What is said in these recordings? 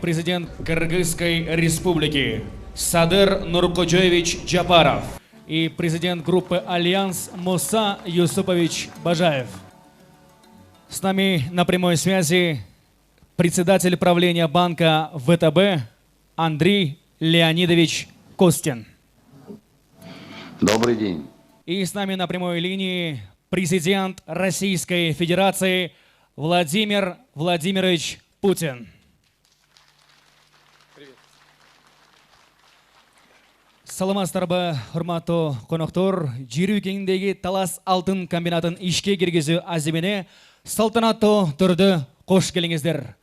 президент Кыргызской республики Садыр Нуркоджоевич Джапаров и президент группы «Альянс» Муса Юсупович Бажаев. С нами на прямой связи председатель правления банка ВТБ Андрей Леонидович Костин. Добрый день. И с нами на прямой линии президент Российской Федерации Владимир Владимирович Путин. Привет. Саламатсыздарбы, урматтуу коноктор. Жер өлкөсүндөгү Талас алтын комбинатын ишке киргизүү азимине салтанаттуу түрдө кош келиңиздер.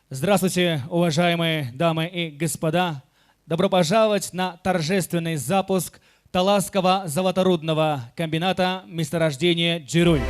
Здравствуйте, уважаемые дамы и господа. Добро пожаловать на торжественный запуск Таласского золоторудного комбината месторождения Джеруль.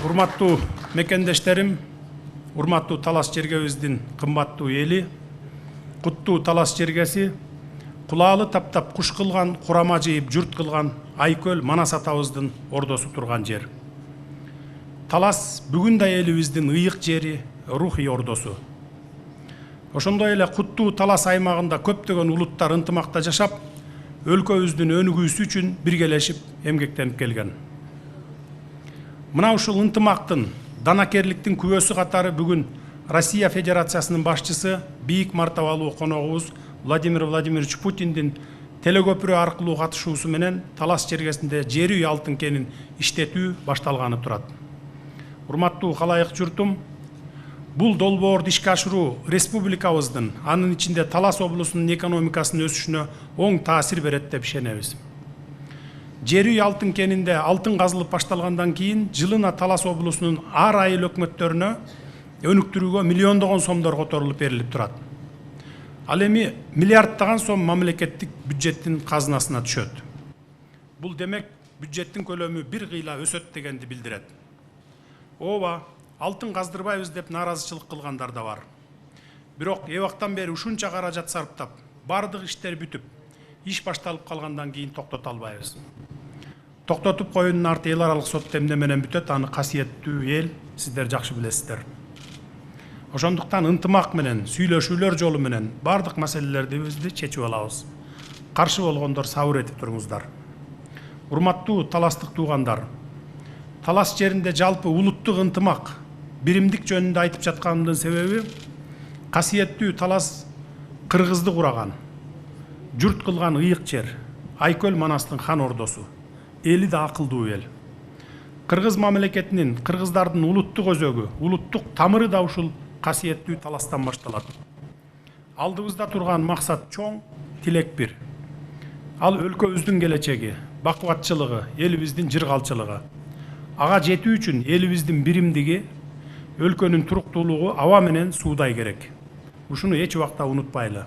Урматтуу мекендештерим, урматтуу Талас жергебиздин кымбаттуу эли, куттуу Талас жергеси, кулаалы таптап куш кылган, курама жыйып журт кылган Айкөл Манас атабыздын ордосу турган жер. Талас бүгүн да элибиздин ыйык жери, рухий ордосу. Ошондой эле куттуу Талас аймагында көптөгөн улуттар ынтымакта жашап, өлкөбүздүн өнүгүүсү үчүн биргелешип эмгектенип келген. Мына ушул ынтымактын, данакерликтин күбөсү катары бүгүн Россия Федерациясынын башчысы бийик мартабалуу коногубуз Владимир Владимирович Путиндин телекөпүрө аркылуу катышуусу менен Талас жергесинде жер үй алтын кенин иштетүү башталганы турат. Урматтуу калайык журтум, бул долбоорду ишке ашыруу республикабыздын, анын ичинде Талас облусунун экономикасынын өсүшүнө оң таасир берет деп ишенебиз. Жер үй алтын кенинде алтын казылып башталгандан кийин жылына Талас облусунун ар айыл өкмөттөрүнө өнүктүрүүгө миллиондогон сомдор которулуп берилип турат. Ал эми миллиарддаган сом мамлекеттик бюджеттин казынасына түшөт. Бул демек бюджеттин көлөмү бир кыйла өсөт дегенди билдирет. Ооба, алтын каздырбайбыз деп нааразычылык кылгандар да бар. Бирок эбактан бери ушунча каражат сарптап, бардык иштер бүтүп, иш башталып калгандан кийин токтото албайбыз. Токтотуп коюунун арты эл аралык сот демне менен бүтөт, аны касиеттүү эл сиздер жакшы билесиздер. Ошондуктан ынтымак менен, сүйлөшүүлөр жолу менен бардык маселелерди чечип алабыз. Каршы болгондор сабыр этип туруңуздар. Урматтуу таластык туугандар, Талас жеринде жалпы улуттук ынтымак, биримдик жөнүндө айтып жатканымдын себеби касиеттүү Талас кыргызды кураган, журт кылган ыйык жер, Айкөл Манастын хан ордосу, эли да акылдуу эл. Кыргыз мамлекетинин, кыргыздардын улуттук өзөгү, улуттук тамыры да ушул касиеттүү таластан башталат. Алдыбызда турган максат чоң, тилек бир. Ал өлкөбүздүн келечеги, бакубатчылыгы, элибиздин жыргалчылыгы. Ага жетүү үчүн элибиздин биримдиги, өлкөнүн туруктуулугу аба менен суудай керек. Ушуну эч убакта унутпайлы.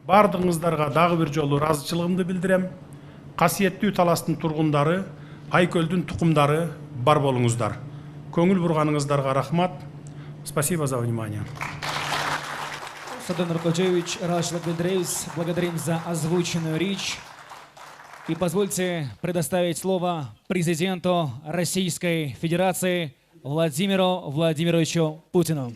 Бардыгыңыздарга дагы бир жолу ыраазычылыгымды билдирем. Касиеттүү таластын тургундары, Айкөлдүн тукумдары бар болуңуздар. Көңүл бурганыңыздарга рахмат. Спасибо за внимание. Садыр Нуркоджевич, рашилык билдиребиз. Благодарим за озвученную речь. И позвольте предоставить слово президенту Российской Федерации Владимиру Владимировичу Путину.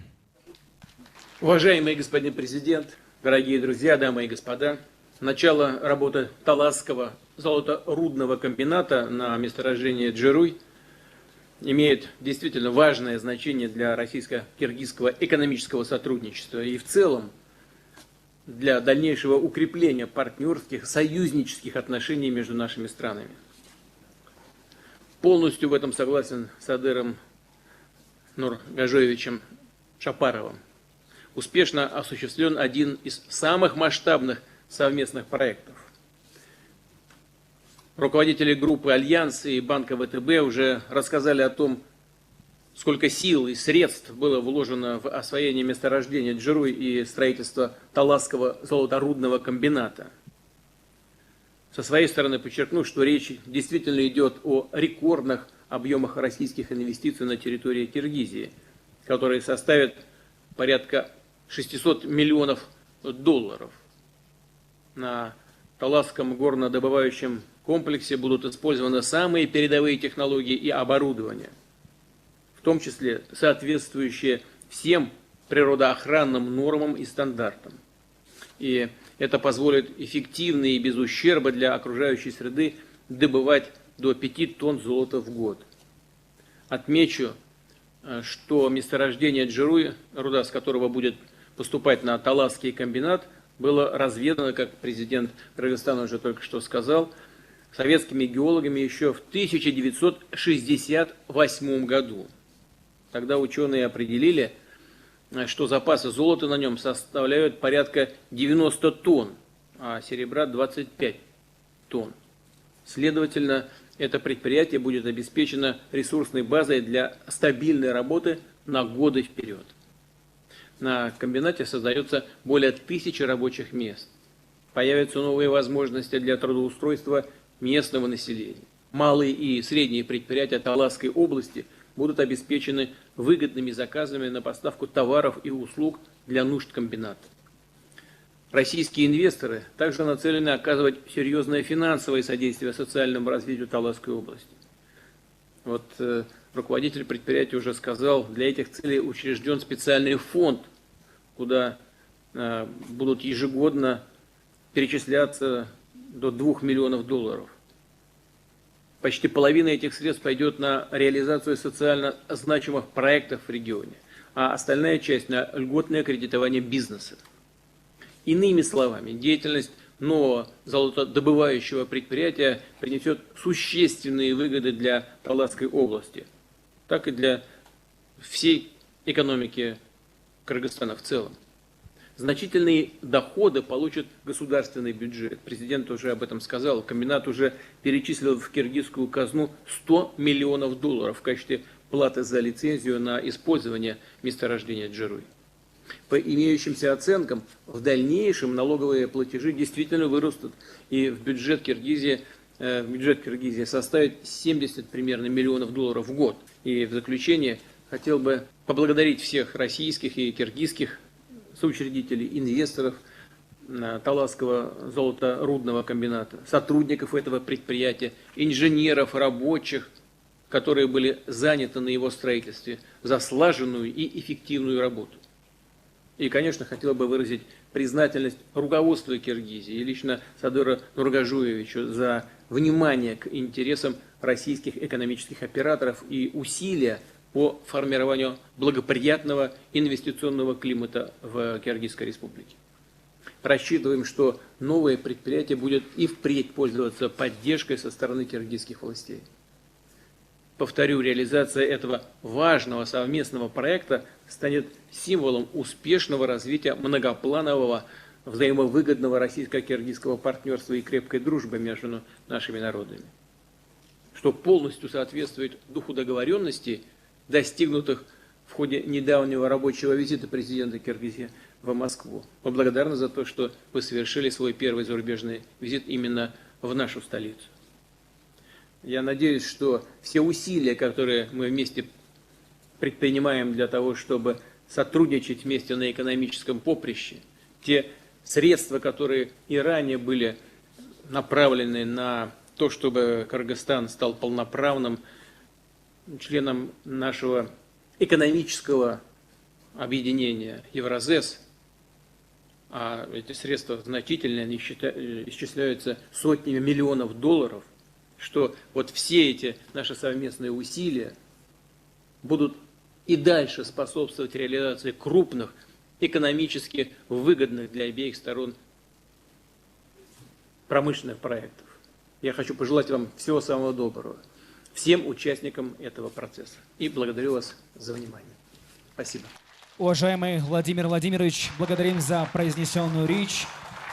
Уважаемый господин президент, дорогие друзья, дамы и господа, начало работы Таласского золоторудного комбината на месторождении Джеруй имеет действительно важное значение для российско-киргизского экономического сотрудничества и в целом для дальнейшего укрепления партнерских, союзнических отношений между нашими странами. Полностью в этом согласен с Садыром Нургажоевичем Шапаровым. Успешно осуществлен один из самых масштабных совместных проектов. Руководители группы «Альянс» и банка ВТБ уже рассказали о том, сколько сил и средств было вложено в освоение месторождения Джеруй и строительство Таласского золоторудного комбината. Со своей стороны подчеркну, что речь действительно идет о рекордных объемах российских инвестиций на территории Киргизии, которые составят порядка 600 миллионов долларов. На Таласском горнодобывающем комплексе будут использованы самые передовые технологии и оборудование, в том числе соответствующие всем природоохранным нормам и стандартам. И это позволит эффективно и без ущерба для окружающей среды добывать до 5 тонн золота в год. Отмечу, что месторождение Джеруй, руда с которого будет поступать на Таласский комбинат, было разведано, как президент Кыргызстана уже только что сказал, советскими геологами еще в 1968 году. Тогда ученые определили, что запасы золота на нем составляют порядка 90 тонн, а серебра 25 тонн. Следовательно, это предприятие будет обеспечено ресурсной базой для стабильной работы на годы вперед. На комбинате создается более 1000 рабочих мест. Появятся новые возможности для трудоустройства местного населения. Малые и средние предприятия Таласской области будут обеспечены выгодными заказами на поставку товаров и услуг для нужд комбината. Российские инвесторы также нацелены оказывать серьезное финансовое содействие социальному развитию Таласской области. Вот руководитель предприятия уже сказал, для этих целей учрежден специальный фонд, куда будут ежегодно перечисляться до 2 миллионов долларов. Почти половина этих средств пойдет на реализацию социально значимых проектов в регионе, а остальная часть на льготное кредитование бизнеса. Иными словами, деятельность нового золотодобывающего предприятия принесет существенные выгоды для Таласской области, так и для всей экономики Кыргызстана в целом. Значительные доходы получит государственный бюджет. Президент уже об этом сказал. Комбинат уже перечислил в киргизскую казну 100 миллионов долларов в качестве платы за лицензию на использование месторождения Джеруй. По имеющимся оценкам, в дальнейшем налоговые платежи действительно вырастут, и в бюджет Киргизии составит 70 примерно миллионов долларов в год. И в заключение хотел бы поблагодарить всех российских и киргизских соучредителей, инвесторов Таласского золоторудного комбината, сотрудников этого предприятия, инженеров, рабочих, которые были заняты на его строительстве, за слаженную и эффективную работу. И, конечно, хотел бы выразить признательность руководству Киргизии и лично Садыру Нургажоевичу за внимание к интересам российских экономических операторов и усилия по формированию благоприятного инвестиционного климата в Киргизской республике. рассчитываем, что новое предприятие будет и впредь пользоваться поддержкой со стороны киргизских властей. Повторю, реализация этого важного совместного проекта станет символом успешного развития многопланового взаимовыгодного российско-киргизского партнерства и крепкой дружбы между нашими народами, что полностью соответствует духу договоренностей, достигнутых в ходе недавнего рабочего визита президента Киргизии в Москву. Мы благодарны за то, что вы совершили свой первый зарубежный визит именно в нашу столицу. Я надеюсь, что все усилия, которые мы вместе предпринимаем для того, чтобы сотрудничать вместе на экономическом поприще, те средства, которые и ранее были направлены на то, чтобы Кыргызстан стал полноправным членом нашего экономического объединения Евразес, а эти средства значительные, они исчисляются сотнями миллионов долларов, что вот все эти наши совместные усилия будут и дальше способствовать реализации крупных, экономически выгодных для обеих сторон промышленных проектов. Я хочу пожелать вам всего самого доброго, всем участникам этого процесса. И благодарю вас за внимание. Спасибо. Уважаемый Владимир Владимирович, благодарим за произнесенную речь.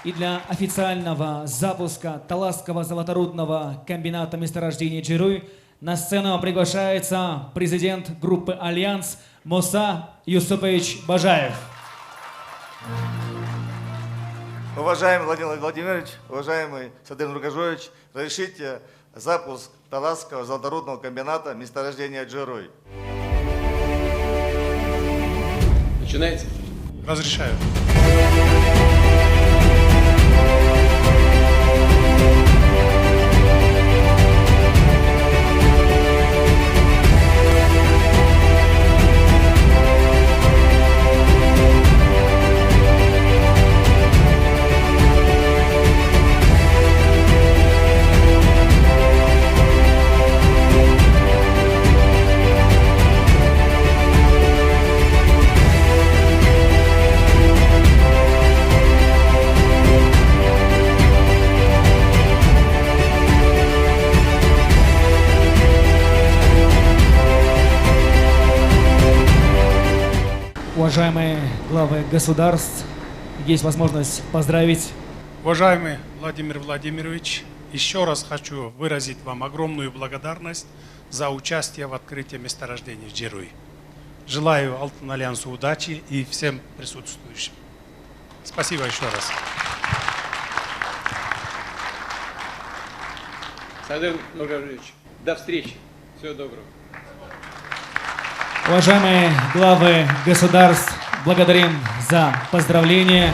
И для официального запуска Таласского золоторудного комбината месторождения Джируй на сцену приглашается президент группы «Альянс» Муса Юсупович Бажаев. Уважаемый Владимир Владимирович, уважаемый Садыр Нургажоевич, разрешите запуск Таласского золоторудного комбината месторождения Джируй. Начинается. Разрешаю. Уважаемые главы государств, есть возможность поздравить. Уважаемый Владимир Владимирович, еще раз хочу выразить вам огромную благодарность за участие в открытии месторождения Джируй. Желаю Алтын Альянсу удачи и всем присутствующим. Спасибо еще раз. Садыр Нургажоевич, до встречи. Всего доброго. Уважаемые главы государств, благодарим за поздравления.